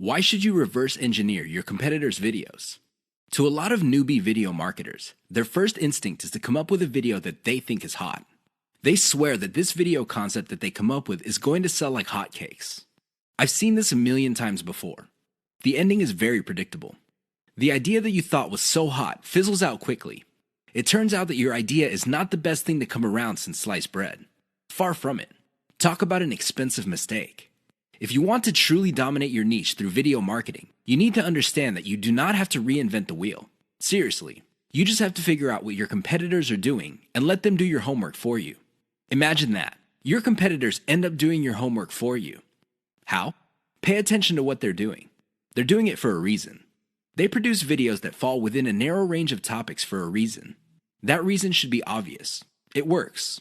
Why should you reverse engineer your competitors' videos? To a lot of newbie video marketers, their first instinct is to come up with a video that they think is hot. They swear that this video concept that they come up with is going to sell like hotcakes. I've seen this a million times before. The ending is very predictable. The idea that you thought was so hot fizzles out quickly. It turns out that your idea is not the best thing to come around since sliced bread. Far from it. Talk about an expensive mistake. If you want to truly dominate your niche through video marketing, you need to understand that you do not have to reinvent the wheel. Seriously, you just have to figure out what your competitors are doing and let them do your homework for you. Imagine that. Your competitors end up doing your homework for you. How? Pay attention to what they're doing. They're doing it for a reason. They produce videos that fall within a narrow range of topics for a reason. That reason should be obvious. It works.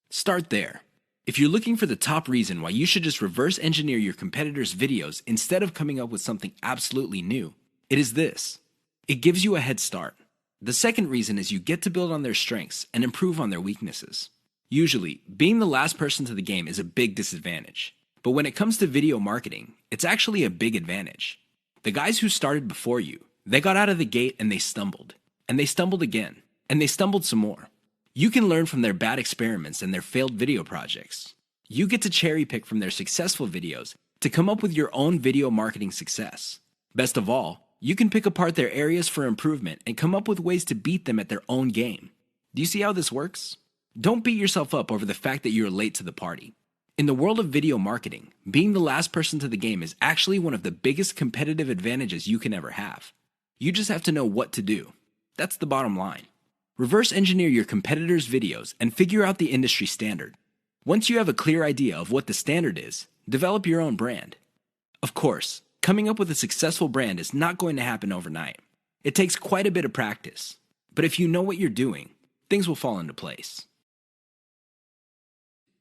Start there. If you're looking for the top reason why you should just reverse engineer your competitors' videos instead of coming up with something absolutely new, it is this. It gives you a head start. The second reason is you get to build on their strengths and improve on their weaknesses. Usually, being the last person to the game is a big disadvantage. But when it comes to video marketing, it's actually a big advantage. The guys who started before you, they got out of the gate and they stumbled. And they stumbled again. And they stumbled some more. You can learn from their bad experiments and their failed video projects. You get to cherry pick from their successful videos to come up with your own video marketing success. Best of all, you can pick apart their areas for improvement and come up with ways to beat them at their own game. Do you see how this works? Don't beat yourself up over the fact that you're late to the party. In the world of video marketing, being the last person to the game is actually one of the biggest competitive advantages you can ever have. You just have to know what to do. That's the bottom line. Reverse engineer your competitors' videos and figure out the industry standard. Once you have a clear idea of what the standard is, develop your own brand. Of course, coming up with a successful brand is not going to happen overnight. It takes quite a bit of practice. But if you know what you're doing, things will fall into place.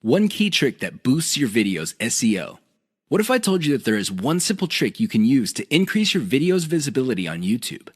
One key trick that boosts your video's SEO. What if I told you that there is one simple trick you can use to increase your video's visibility on YouTube?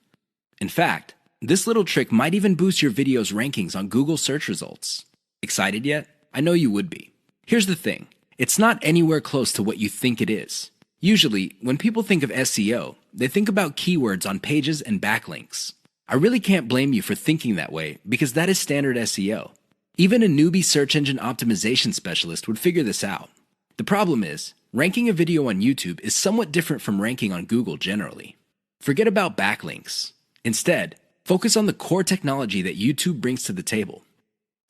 In fact, this little trick might even boost your video's rankings on Google search results. Excited yet? I know you would be. Here's the thing. It's not anywhere close to what you think it is. Usually, when people think of SEO, they think about keywords on pages and backlinks. I really can't blame you for thinking that way because that is standard SEO. Even a newbie search engine optimization specialist would figure this out. The problem is, ranking a video on YouTube is somewhat different from ranking on Google generally. Forget about backlinks. Instead, focus on the core technology that YouTube brings to the table.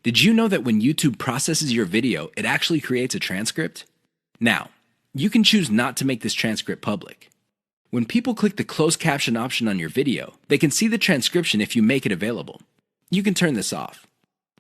Did you know that when YouTube processes your video, it actually creates a transcript? Now, you can choose not to make this transcript public. When people click the closed caption option on your video, they can see the transcription if you make it available. You can turn this off.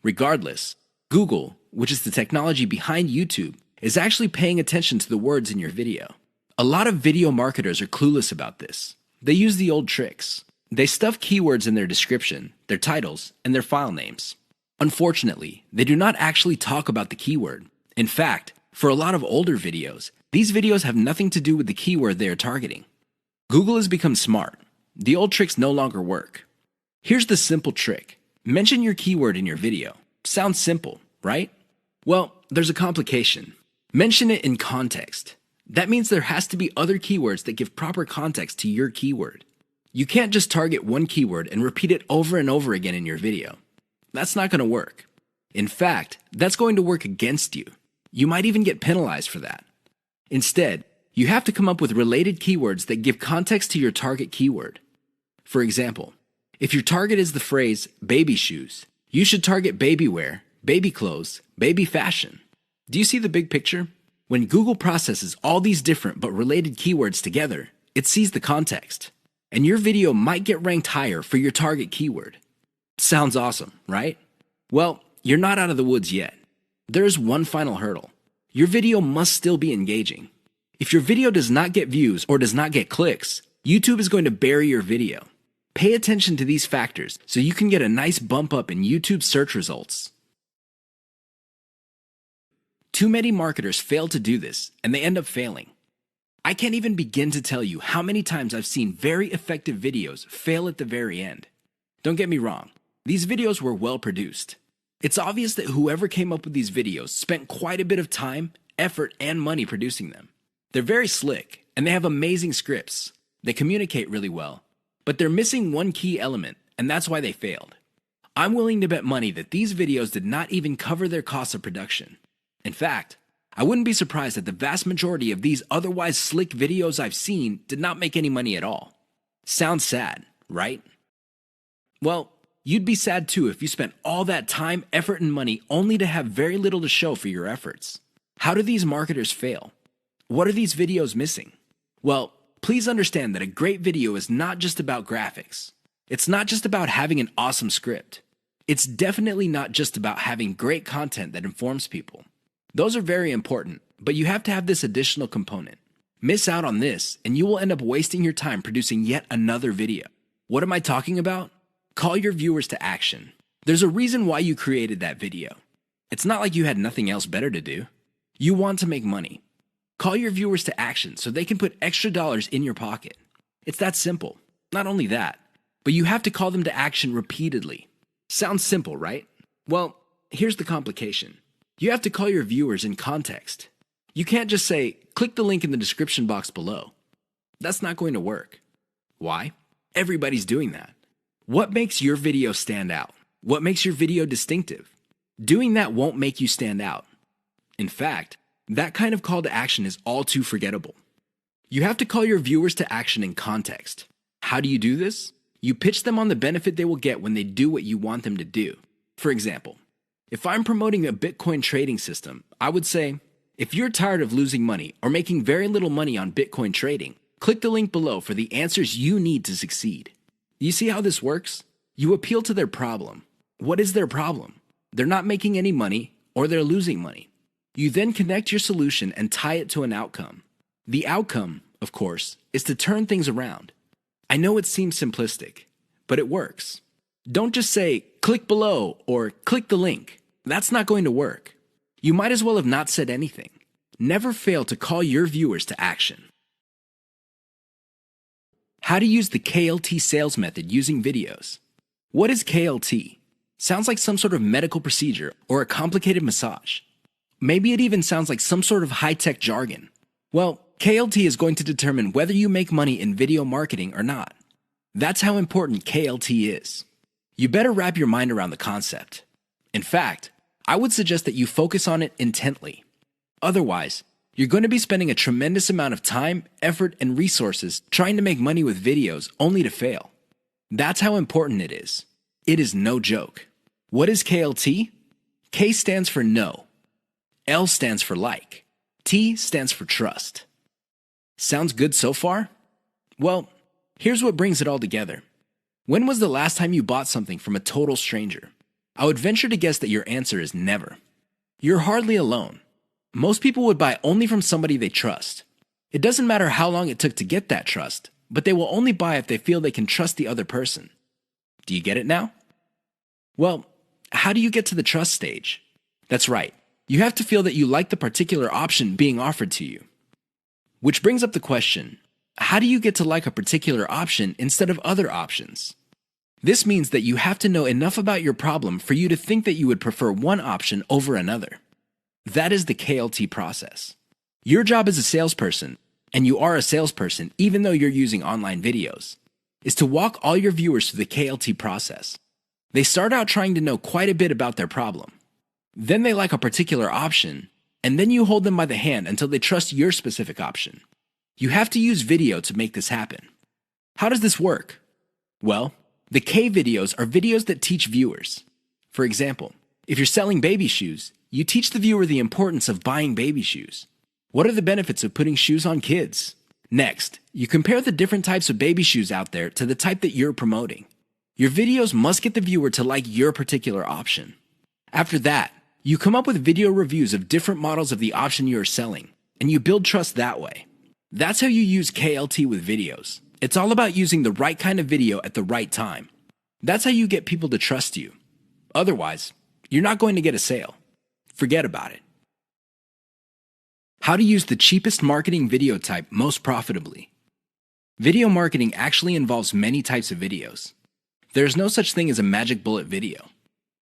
Regardless, Google, which is the technology behind YouTube, is actually paying attention to the words in your video. A lot of video marketers are clueless about this. They use the old tricks. They stuff keywords in their description, their titles, and their file names. Unfortunately, they do not actually talk about the keyword. In fact, for a lot of older videos, these videos have nothing to do with the keyword they are targeting. Google has become smart. The old tricks no longer work. Here's the simple trick. Mention your keyword in your video. Sounds simple, right? Well, there's a complication. Mention it in context. That means there has to be other keywords that give proper context to your keyword. You can't just target one keyword and repeat it over and over again in your video. That's not going to work. In fact, that's going to work against you. You might even get penalized for that. Instead, you have to come up with related keywords that give context to your target keyword. For example, if your target is the phrase baby shoes, you should target baby wear, baby clothes, baby fashion. Do you see the big picture? When Google processes all these different but related keywords together, it sees the context. And your video might get ranked higher for your target keyword. Sounds awesome, right? Well, you're not out of the woods yet. There is one final hurdle. Your video must still be engaging. If your video does not get views or does not get clicks, YouTube is going to bury your video. Pay attention to these factors so you can get a nice bump up in YouTube search results. Too many marketers fail to do this, and they end up failing. I can't even begin to tell you how many times I've seen very effective videos fail at the very end. Don't get me wrong, these videos were well produced. It's obvious that whoever came up with these videos spent quite a bit of time, effort, and money producing them. They're very slick, and they have amazing scripts. They communicate really well, but they're missing one key element, and that's why they failed. I'm willing to bet money that these videos did not even cover their costs of production. In fact, I wouldn't be surprised that the vast majority of these otherwise slick videos I've seen did not make any money at all. Sounds sad, right? Well, you'd be sad too if you spent all that time, effort, and money only to have very little to show for your efforts. How do these marketers fail? What are these videos missing? Well, please understand that a great video is not just about graphics. It's not just about having an awesome script. It's definitely not just about having great content that informs people. Those are very important, but you have to have this additional component. Miss out on this, and you will end up wasting your time producing yet another video. What am I talking about? Call your viewers to action. There's a reason why you created that video. It's not like you had nothing else better to do. You want to make money. Call your viewers to action so they can put extra dollars in your pocket. It's that simple. Not only that, but you have to call them to action repeatedly. Sounds simple, right? Well, here's the complication. You have to call your viewers in context. You can't just say, click the link in the description box below. That's not going to work. Why? Everybody's doing that. What makes your video stand out? What makes your video distinctive? Doing that won't make you stand out. In fact, that kind of call to action is all too forgettable. You have to call your viewers to action in context. How do you do this? You pitch them on the benefit they will get when they do what you want them to do. For example, if I'm promoting a Bitcoin trading system, I would say, if you're tired of losing money or making very little money on Bitcoin trading, click the link below for the answers you need to succeed. You see how this works? You appeal to their problem. What is their problem? They're not making any money or they're losing money. You then connect your solution and tie it to an outcome. The outcome, of course, is to turn things around. I know it seems simplistic, but it works. Don't just say, click below or click the link. That's not going to work. You might as well have not said anything. Never fail to call your viewers to action. How to use the KLT sales method using videos. What is KLT? Sounds like some sort of medical procedure or a complicated massage. Maybe it even sounds like some sort of high-tech jargon. Well, KLT is going to determine whether you make money in video marketing or not. That's how important KLT is. You better wrap your mind around the concept. In fact, I would suggest that you focus on it intently. Otherwise, you're going to be spending a tremendous amount of time, effort, and resources trying to make money with videos only to fail. That's how important it is. It is no joke. What is KLT? K stands for no. L stands for like. T stands for trust. Sounds good so far? Well, here's what brings it all together. When was the last time you bought something from a total stranger? I would venture to guess that your answer is never. You're hardly alone. Most people would buy only from somebody they trust. It doesn't matter how long it took to get that trust, but they will only buy if they feel they can trust the other person. Do you get it now? Well, how do you get to the trust stage? That's right. You have to feel that you like the particular option being offered to you. Which brings up the question, how do you get to like a particular option instead of other options? This means that you have to know enough about your problem for you to think that you would prefer one option over another. That is the KLT process. Your job as a salesperson, and you are a salesperson even though you're using online videos, is to walk all your viewers through the KLT process. They start out trying to know quite a bit about their problem. Then they like a particular option, and then you hold them by the hand until they trust your specific option. You have to use video to make this happen. How does this work? Well, the K videos are videos that teach viewers. For example, if you're selling baby shoes, you teach the viewer the importance of buying baby shoes. What are the benefits of putting shoes on kids? Next, you compare the different types of baby shoes out there to the type that you're promoting. Your videos must get the viewer to like your particular option. After that, you come up with video reviews of different models of the option you are selling, and you build trust that way. That's how you use KLT with videos. It's all about using the right kind of video at the right time. That's how you get people to trust you. Otherwise, you're not going to get a sale. Forget about it. How to use the cheapest marketing video type most profitably. Video marketing actually involves many types of videos. There's no such thing as a magic bullet video.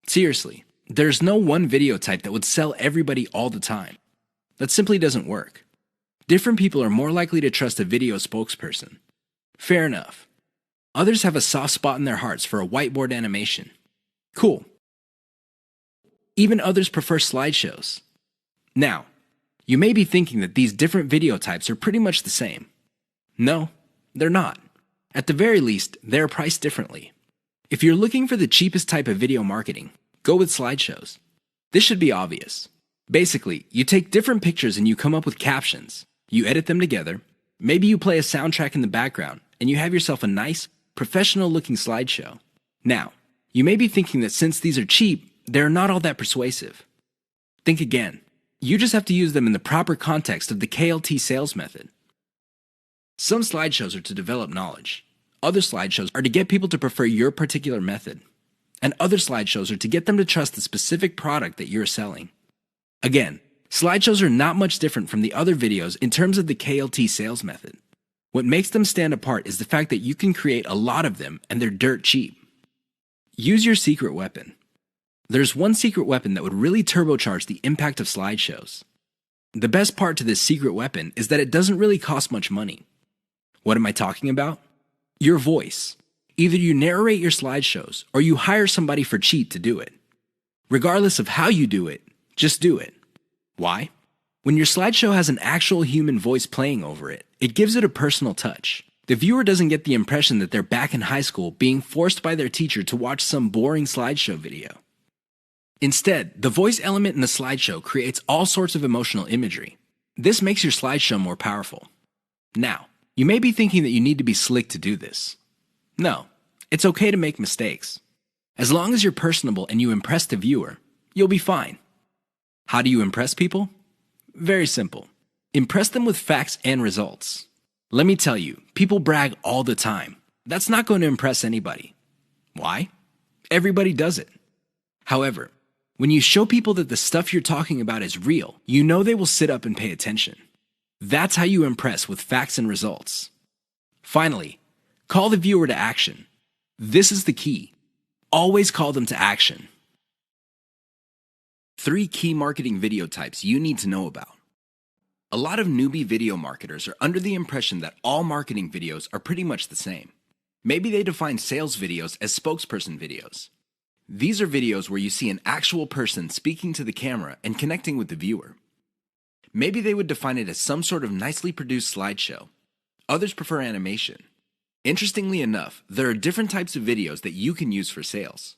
Seriously, there's no one video type that would sell everybody all the time. That simply doesn't work. Different people are more likely to trust a video spokesperson. Fair enough. Others have a soft spot in their hearts for a whiteboard animation. Cool. Even others prefer slideshows. Now, you may be thinking that these different video types are pretty much the same. No, they're not. At the very least, they're priced differently. If you're looking for the cheapest type of video marketing, go with slideshows. This should be obvious. Basically, you take different pictures and you come up with captions. You edit them together. Maybe you play a soundtrack in the background, and you have yourself a nice, professional-looking slideshow. Now, you may be thinking that since these are cheap, they're not all that persuasive. Think again. You just have to use them in the proper context of the KLT sales method. Some slideshows are to develop knowledge. Other slideshows are to get people to prefer your particular method. And other slideshows are to get them to trust the specific product that you're selling. Again, slideshows are not much different from the other videos in terms of the KLT sales method. What makes them stand apart is the fact that you can create a lot of them and they're dirt cheap. Use your secret weapon. There's one secret weapon that would really turbocharge the impact of slideshows. The best part to this secret weapon is that it doesn't really cost much money. What am I talking about? Your voice. Either you narrate your slideshows or you hire somebody for cheap to do it. Regardless of how you do it, just do it. Why? When your slideshow has an actual human voice playing over it, it gives it a personal touch. The viewer doesn't get the impression that they're back in high school being forced by their teacher to watch some boring slideshow video. Instead, the voice element in the slideshow creates all sorts of emotional imagery. This makes your slideshow more powerful. Now, you may be thinking that you need to be slick to do this. No, it's okay to make mistakes. As long as you're personable and you impress the viewer, you'll be fine. How do you impress people? Very simple. Impress them with facts and results. Let me tell you, people brag all the time. That's not going to impress anybody. Why? Everybody does it. However, when you show people that the stuff you're talking about is real, you know they will sit up and pay attention. That's how you impress with facts and results. Finally, call the viewer to action. This is the key. Always call them to action. 3 key marketing video types you need to know about. A lot of newbie video marketers are under the impression that all marketing videos are pretty much the same. Maybe they define sales videos as spokesperson videos. These are videos where you see an actual person speaking to the camera and connecting with the viewer. Maybe they would define it as some sort of nicely produced slideshow. Others prefer animation. Interestingly enough, there are different types of videos that you can use for sales.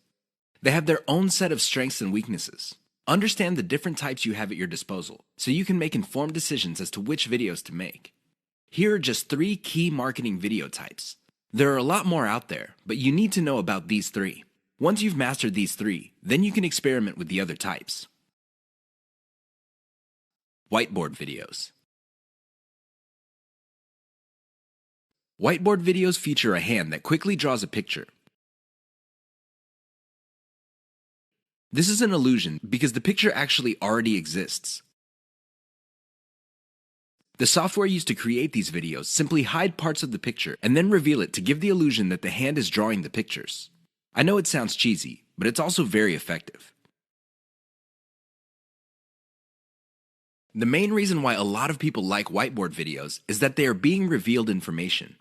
They have their own set of strengths and weaknesses. Understand the different types you have at your disposal so you can make informed decisions as to which videos to make. Here are just 3 key marketing video types. There are a lot more out there, but you need to know about these 3. Once you've mastered these 3, then you can experiment with the other types. Whiteboard videos. Whiteboard videos feature a hand that quickly draws a picture. This is an illusion because the picture actually already exists. The software used to create these videos simply hide parts of the picture and then reveal it to give the illusion that the hand is drawing the pictures. I know it sounds cheesy, but it's also very effective. The main reason why a lot of people like whiteboard videos is that they are being revealed information.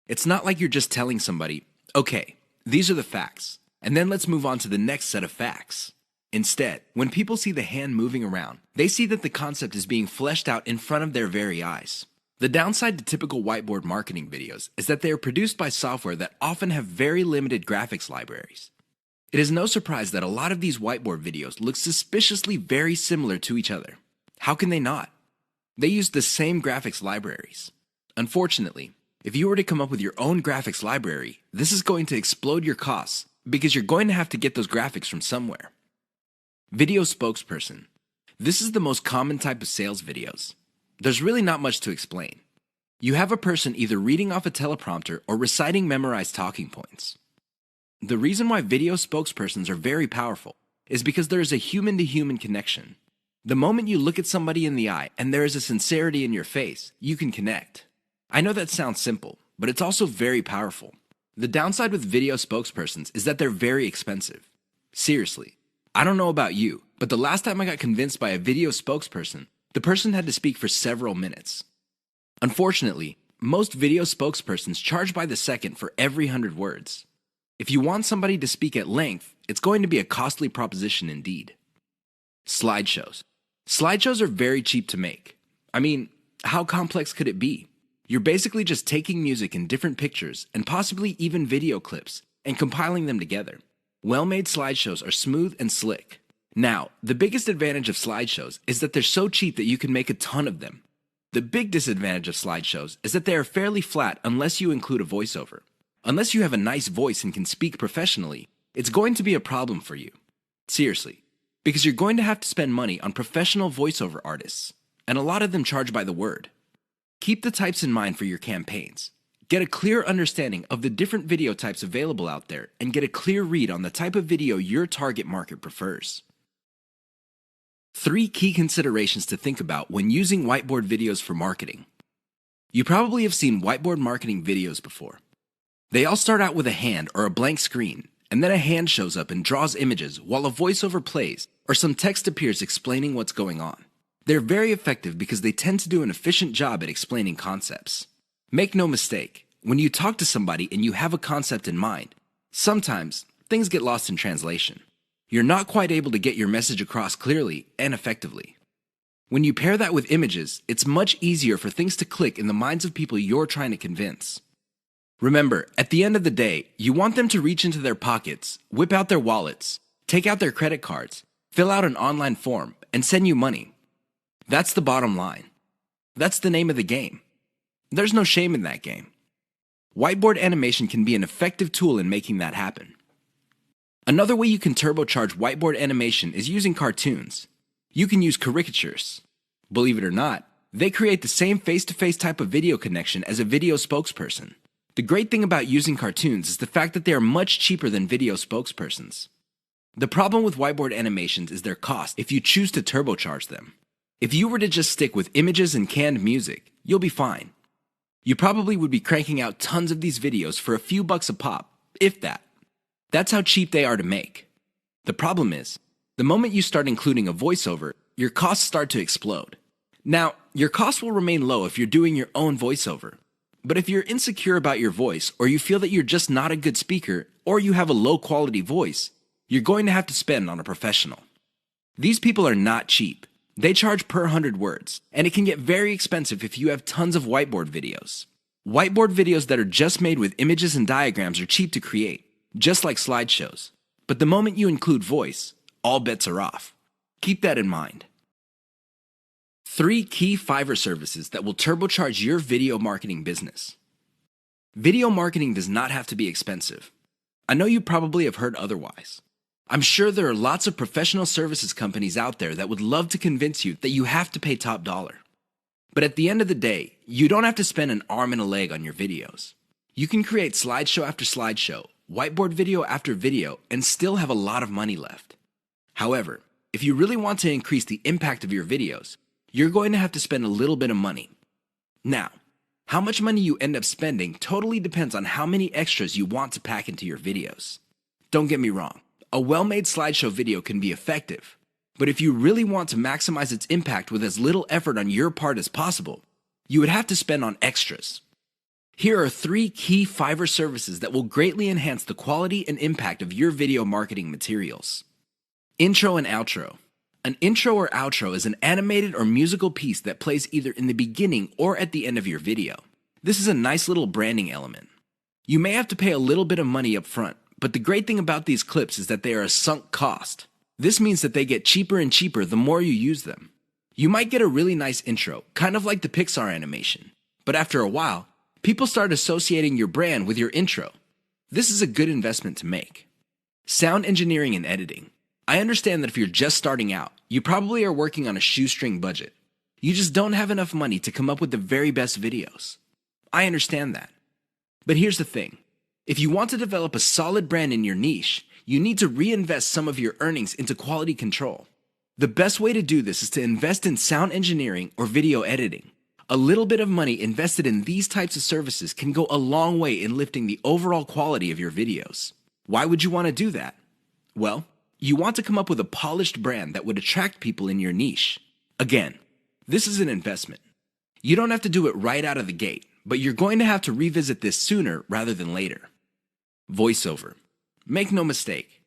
It's not like you're just telling somebody, okay, these are the facts, and then let's move on to the next set of facts. Instead, when people see the hand moving around, they see that the concept is being fleshed out in front of their very eyes. The downside to typical whiteboard marketing videos is that they are produced by software that often have very limited graphics libraries. It is no surprise that a lot of these whiteboard videos look suspiciously very similar to each other. How can they not? They use the same graphics libraries. Unfortunately, if you were to come up with your own graphics library, this is going to explode your costs because you're going to have to get those graphics from somewhere. Video spokesperson. This is the most common type of sales videos. There's really not much to explain. You have a person either reading off a teleprompter or reciting memorized talking points. The reason why video spokespersons are very powerful is because there is a human-to-human connection. The moment you look at somebody in the eye and there is a sincerity in your face, you can connect. I know that sounds simple, but it's also very powerful. The downside with video spokespersons is that they're very expensive. Seriously, I don't know about you, but the last time I got convinced by a video spokesperson, the person had to speak for several minutes. Unfortunately, most video spokespersons charge by the second for every 100 words. If you want somebody to speak at length, it's going to be a costly proposition indeed. Slideshows. Slideshows are very cheap to make. I mean, how complex could it be? You're basically just taking music in different pictures and possibly even video clips and compiling them together. Well-made slideshows are smooth and slick. Now, the biggest advantage of slideshows is that they're so cheap that you can make a ton of them. The big disadvantage of slideshows is that they are fairly flat unless you include a voiceover. Unless you have a nice voice and can speak professionally, it's going to be a problem for you. Seriously, because you're going to have to spend money on professional voiceover artists, and a lot of them charge by the word. Keep the types in mind for your campaigns. Get a clear understanding of the different video types available out there and get a clear read on the type of video your target market prefers. 3 key considerations to think about when using whiteboard videos for marketing. You probably have seen whiteboard marketing videos before. They all start out with a hand or a blank screen, and then a hand shows up and draws images while a voiceover plays or some text appears explaining what's going on. They're very effective because they tend to do an efficient job at explaining concepts. Make no mistake, when you talk to somebody and you have a concept in mind, sometimes things get lost in translation. You're not quite able to get your message across clearly and effectively. When you pair that with images, it's much easier for things to click in the minds of people you're trying to convince. Remember, at the end of the day, you want them to reach into their pockets, whip out their wallets, take out their credit cards, fill out an online form, and send you money. That's the bottom line. That's the name of the game. There's no shame in that game. Whiteboard animation can be an effective tool in making that happen. Another way you can turbocharge whiteboard animation is using cartoons. You can use caricatures. Believe it or not, they create the same face-to-face type of video connection as a video spokesperson. The great thing about using cartoons is the fact that they are much cheaper than video spokespersons. The problem with whiteboard animations is their cost if you choose to turbocharge them. If you were to just stick with images and canned music, you'll be fine. You probably would be cranking out tons of these videos for a few bucks a pop, if that. That's how cheap they are to make. The problem is, the moment you start including a voiceover, your costs start to explode. Now, your costs will remain low if you're doing your own voiceover. But if you're insecure about your voice, or you feel that you're just not a good speaker, or you have a low-quality voice, you're going to have to spend on a professional. These people are not cheap. They charge per 100 words, and it can get very expensive if you have tons of whiteboard videos. Whiteboard videos that are just made with images and diagrams are cheap to create, just like slideshows. But the moment you include voice, all bets are off. Keep that in mind. 3 key Fiverr services that will turbocharge your video marketing business. Video marketing does not have to be expensive. I know you probably have heard otherwise. I'm sure there are lots of professional services companies out there that would love to convince you that you have to pay top dollar. But at the end of the day, you don't have to spend an arm and a leg on your videos. You can create slideshow after slideshow, whiteboard video after video, and still have a lot of money left. However, if you really want to increase the impact of your videos, you're going to have to spend a little bit of money. Now, how much money you end up spending totally depends on how many extras you want to pack into your videos. Don't get me wrong. A well-made slideshow video can be effective, but if you really want to maximize its impact with as little effort on your part as possible, you would have to spend on extras. Here are 3 key Fiverr services that will greatly enhance the quality and impact of your video marketing materials. Intro and outro. An intro or outro is an animated or musical piece that plays either in the beginning or at the end of your video. This is a nice little branding element. You may have to pay a little bit of money up front, but the great thing about these clips is that they are a sunk cost. This means that they get cheaper and cheaper the more you use them. You might get a really nice intro, kind of like the Pixar animation, but after a while, people start associating your brand with your intro. This is a good investment to make. Sound engineering and editing. I understand that if you're just starting out, you probably are working on a shoestring budget. You just don't have enough money to come up with the very best videos. I understand that. But here's the thing. If you want to develop a solid brand in your niche, you need to reinvest some of your earnings into quality control. The best way to do this is to invest in sound engineering or video editing. A little bit of money invested in these types of services can go a long way in lifting the overall quality of your videos. Why would you want to do that? Well, you want to come up with a polished brand that would attract people in your niche. Again, this is an investment. You don't have to do it right out of the gate, but you're going to have to revisit this sooner rather than later. Voiceover. Make no mistake.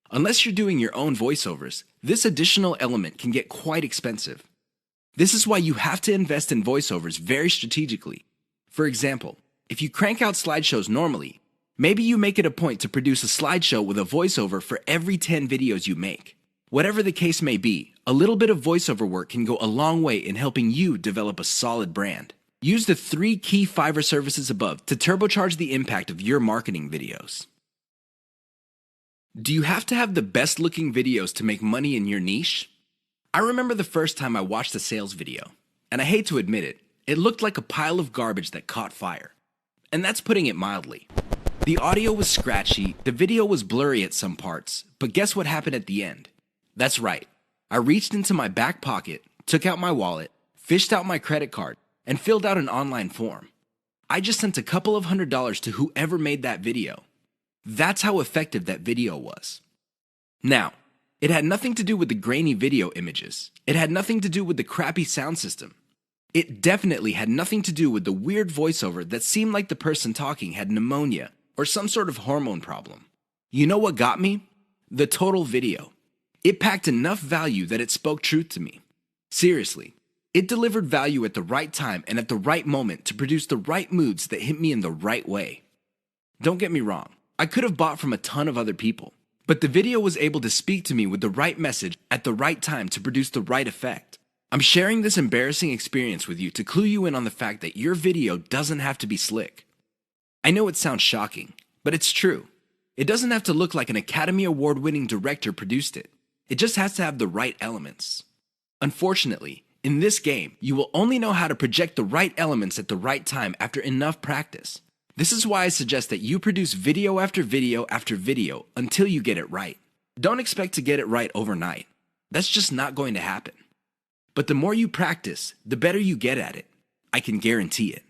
Unless you're doing your own voiceovers, this additional element can get quite expensive. This is why you have to invest in voiceovers very strategically. For example, if you crank out slideshows normally, maybe you make it a point to produce a slideshow with a voiceover for every 10 videos you make. Whatever the case may be, a little bit of voiceover work can go a long way in helping you develop a solid brand. Use the 3 key Fiverr services above to turbocharge the impact of your marketing videos. Do you have to have the best looking videos to make money in your niche? I remember the first time I watched a sales video, and I hate to admit it, it looked like a pile of garbage that caught fire. And that's putting it mildly. The audio was scratchy, the video was blurry at some parts, but guess what happened at the end? That's right. I reached into my back pocket, took out my wallet, fished out my credit card, and filled out an online form. I just sent a couple of $100s to whoever made that video. That's how effective that video was. Now, it had nothing to do with the grainy video images. It had nothing to do with the crappy sound system. It definitely had nothing to do with the weird voiceover that seemed like the person talking had pneumonia or some sort of hormone problem. You know what got me? The total video. It packed enough value that it spoke truth to me. Seriously, it delivered value at the right time and at the right moment to produce the right moods that hit me in the right way. Don't get me wrong, I could have bought from a ton of other people, but the video was able to speak to me with the right message at the right time to produce the right effect. I'm sharing this embarrassing experience with you to clue you in on the fact that your video doesn't have to be slick. I know it sounds shocking, but it's true. It doesn't have to look like an Academy Award-winning director produced it. It just has to have the right elements. Unfortunately, in this game, you will only know how to project the right elements at the right time after enough practice. This is why I suggest that you produce video after video after video until you get it right. Don't expect to get it right overnight. That's just not going to happen. But the more you practice, the better you get at it. I can guarantee it.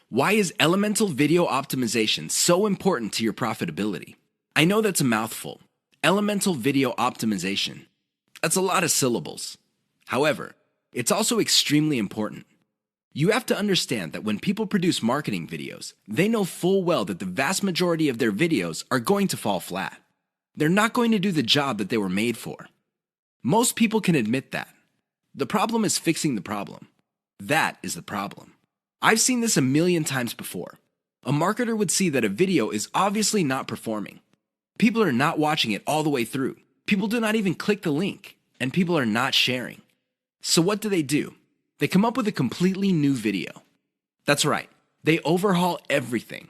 Why is elemental video optimization so important to your profitability? I know that's a mouthful. Elemental video optimization. That's a lot of syllables. However, it's also extremely important. You have to understand that when people produce marketing videos, they know full well that the vast majority of their videos are going to fall flat. They're not going to do the job that they were made for. Most people can admit that. The problem is fixing the problem. That is the problem. I've seen this a million times before. A marketer would see that a video is obviously not performing. People are not watching it all the way through. People do not even click the link, and people are not sharing. So what do? They come up with a completely new video. That's right, they overhaul everything.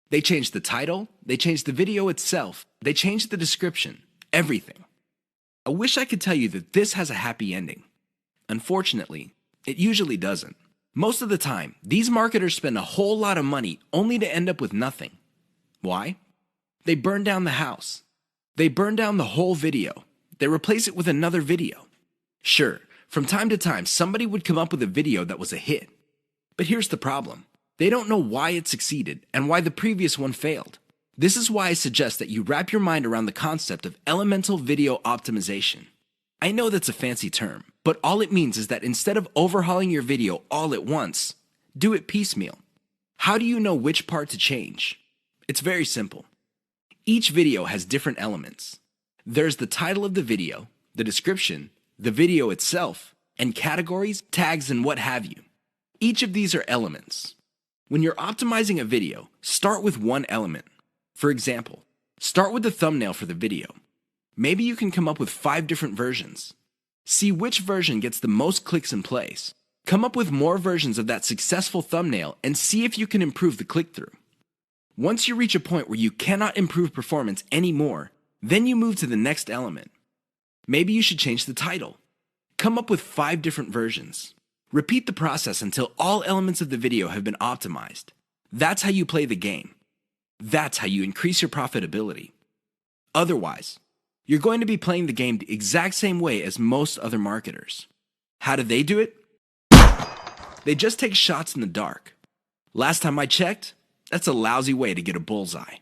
They change the title, they change the video itself, they change the description, everything. I wish I could tell you that this has a happy ending. Unfortunately, it usually doesn't. Most of the time, these marketers spend a whole lot of money only to end up with nothing. Why? They burn down the house. They burn down the whole video. They replace it with another video. Sure, from time to time, somebody would come up with a video that was a hit. But here's the problem. They don't know why it succeeded and why the previous one failed. This is why I suggest that you wrap your mind around the concept of elemental video optimization. I know that's a fancy term, but all it means is that instead of overhauling your video all at once, do it piecemeal. How do you know which part to change? It's very simple. Each video has different elements. There's the title of the video, the description, the video itself, and categories, tags, and what have you. Each of these are elements. When you're optimizing a video, start with one element. For example, start with the thumbnail for the video. Maybe you can come up with 5 different versions. See which version gets the most clicks and plays. Come up with more versions of that successful thumbnail and see if you can improve the click-through. Once you reach a point where you cannot improve performance anymore, then you move to the next element. Maybe you should change the title. Come up with 5 different versions. Repeat the process until all elements of the video have been optimized. That's how you play the game. That's how you increase your profitability. Otherwise, you're going to be playing the game the exact same way as most other marketers. How do they do it? They just take shots in the dark. Last time I checked, that's a lousy way to get a bullseye.